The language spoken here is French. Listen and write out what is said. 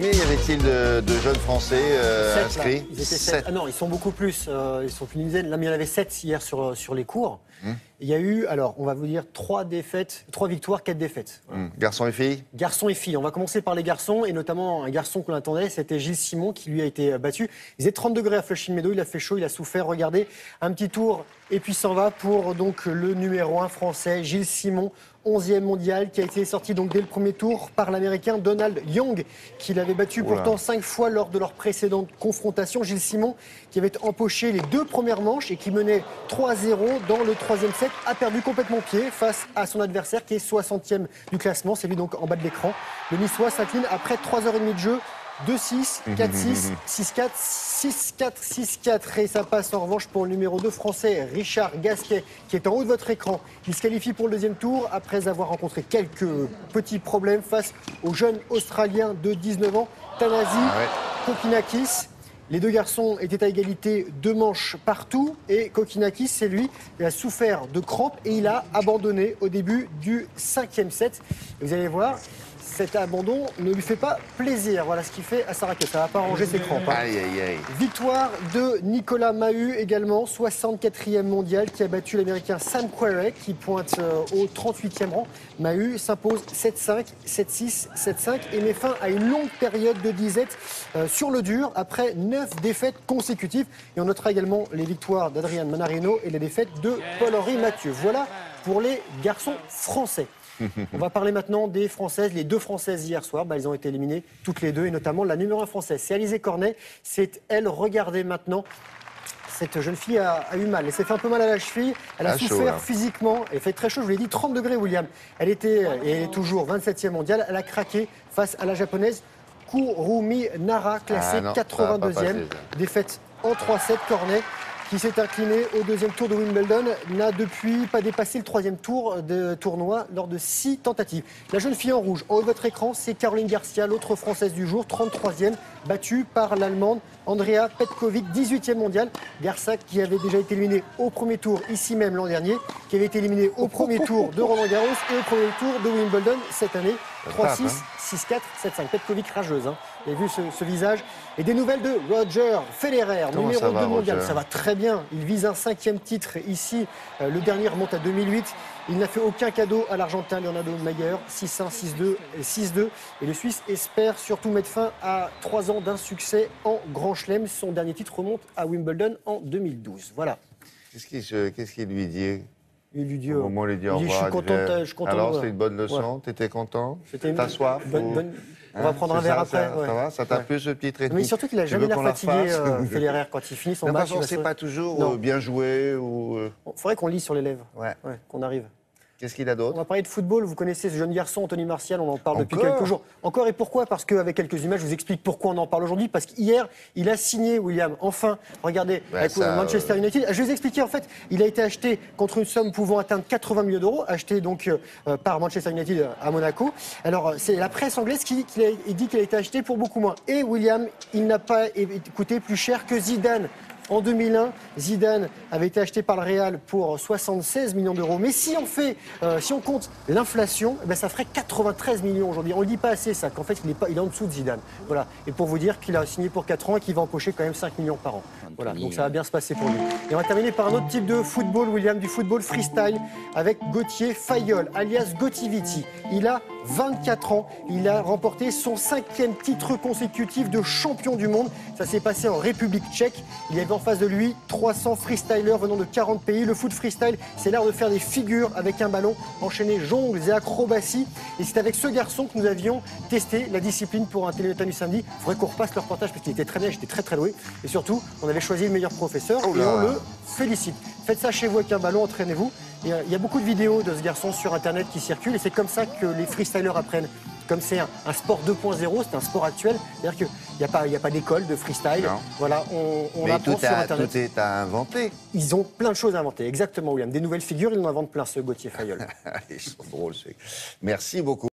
Combien y avait-il de jeunes Français inscrits? Ils étaient 7. Ah non, ils sont beaucoup plus. Ils sont plus d'une dizaine. Là, mais il y en avait 7 hier sur les cours. Il y a eu, alors, on va vous dire 3 victoires, 4 défaites. Voilà. Garçons et filles? Garçons et filles. On va commencer par les garçons, et notamment un garçon qu'on attendait, c'était Gilles Simon, qui lui a été battu. Il faisait 30 degrés à Flushing Meadows, il a fait chaud, il a souffert. Regardez, un petit tour, et puis s'en va pour donc le numéro 1 français, Gilles Simon, 11e mondial, qui a été sorti donc dès le premier tour par l'Américain Donald Young, qui l'avait battu pourtant 5 fois lors de leur précédente confrontation. Gilles Simon, qui avait empoché les 2 premières manches et qui menait 3-0 dans le 3e set, a perdu complètement pied face à son adversaire qui est 60e du classement. C'est lui donc en bas de l'écran. Le Niçois s'incline après 3h30 de jeu. 2-6, 4-6, 6-4, 6-4, 6-4. Et ça passe en revanche pour le numéro 2 français, Richard Gasquet, qui est en haut de votre écran. Il se qualifie pour le deuxième tour après avoir rencontré quelques petits problèmes face au jeune Australien de 19 ans, Thanasi Kokkinakis. Les deux garçons étaient à égalité, 2 manches partout. Et Kokkinakis, c'est lui, il a souffert de crampes et il a abandonné au début du 5e set. Et vous allez voir, cet abandon ne lui fait pas plaisir. Voilà ce qu'il fait à sa raquette. Ça ne va pas arranger ses crampes. Aïe, aïe, aïe. Victoire de Nicolas Mahut, également 64e mondial, qui a battu l'Américain Sam Querrey, qui pointe au 38e rang. Mahut s'impose 7-5, 7-6, 7-5 et met fin à une longue période de disette sur le dur après 9 défaites consécutives. Et on notera également les victoires d'Adrian Manarino et les défaites de Paul-Henri Mathieu. Voilà pour les garçons français. On va parler maintenant des Françaises. Les 2 Françaises hier soir, elles ont été éliminées toutes les 2, et notamment la numéro 1 française. C'est Alizé Cornet. C'est elle, regardez maintenant. Cette jeune fille a eu mal. Elle s'est fait un peu mal à la cheville. Elle a souffert physiquement. Elle fait très chaud. Je vous l'ai dit, 30 degrés, William. Elle était, et elle est toujours 27e mondiale. Elle a craqué face à la japonaise Kurumi Nara, classée 82e. Défaite en 3-7. Cornet, qui s'est incliné au 2e tour de Wimbledon, n'a depuis pas dépassé le 3e tour de tournoi lors de 6 tentatives. La jeune fille en rouge, en haut de votre écran, c'est Caroline Garcia, l'autre Française du jour, 33e, battue par l'Allemande Andrea Petkovic, 18e mondiale. Garcia qui avait déjà été éliminée au premier tour, ici même l'an dernier, qui avait été éliminée au premier tour de Roland Garros et au premier tour de Wimbledon cette année. 3-6, 6-4, 7-5. Petkovic rageuse. Vous avez vu ce visage. Et des nouvelles de Roger Federer, numéro 2 mondial. Ça va très bien. Il vise un 5e titre ici. Le dernier remonte à 2008. Il n'a fait aucun cadeau à l'Argentin Leonardo Mayer. 6-1, 6-2 et 6-2. Et le Suisse espère surtout mettre fin à 3 ans d'un succès en Grand Chelem. Son dernier titre remonte à Wimbledon en 2012. Voilà. Qu'est-ce qu'il lui dit? Il lui dit, au moment où il lui dit au revoir, je suis content. Alors, c'était une bonne leçon, t'étais content? T'as soif? On va prendre un verre après. Ça va? Ça t'a plu ce petit traitement? Mais surtout qu'il n'a jamais l'air fatigué, Federer, quand il finit son match. On ne sait pas toujours bien jouer ou... Il faudrait qu'on lise sur les lèvres, qu'on arrive. Qu'est-ce qu'il a d'autre? On va parler de football. Vous connaissez ce jeune garçon, Anthony Martial, on en parle depuis quelques jours. Encore, et pourquoi? Parce qu'avec quelques images, je vous explique pourquoi on en parle aujourd'hui. Parce qu'hier, il a signé, William, enfin, regardez, avec Manchester United. Je vais vous expliquer, en fait, il a été acheté contre une somme pouvant atteindre 80 millions d'euros, acheté donc par Manchester United à Monaco. Alors, c'est la presse anglaise qui dit qu'il a été acheté pour beaucoup moins. Et William, il n'a pas coûté plus cher que Zidane. En 2001, Zidane avait été acheté par le Real pour 76 millions d'euros. Mais si on compte l'inflation, ça ferait 93 millions aujourd'hui. On ne le dit pas assez, ça, qu'en fait, il est en dessous de Zidane. Voilà. Et pour vous dire qu'il a signé pour 4 ans et qu'il va empocher quand même 5 millions par an. Voilà. Donc ça va bien se passer pour lui. Et on va terminer par un autre type de football, William, du football freestyle, avec Gauthier Fayol, alias Gotiviti. Il a 24 ans. Il a remporté son 5e titre consécutif de champion du monde. Ça s'est passé en République tchèque. Il y avait en face de lui 300 freestylers venant de 40 pays. Le foot freestyle, c'est l'art de faire des figures avec un ballon, enchaîner jongles et acrobaties. Et c'est avec ce garçon que nous avions testé la discipline pour un Téléthon du samedi. Il faudrait qu'on repasse le reportage parce qu'il était très bien, j'étais très très doué. Et surtout, on avait choisi le meilleur professeur et on le félicite. Faites ça chez vous avec un ballon, entraînez-vous. Il y a beaucoup de vidéos de ce garçon sur Internet qui circulent et c'est comme ça que les freestylers apprennent. Comme c'est un sport 2.0, c'est un sport actuel, c'est-à-dire qu'il n'y a pas d'école de freestyle. Non. Voilà, on apprend sur Internet. Tout est à inventer. Ils ont plein de choses à inventer, exactement, William. Des nouvelles figures, ils en inventent plein, ce Gauthier Fayol. Ils sont drôles. Merci beaucoup.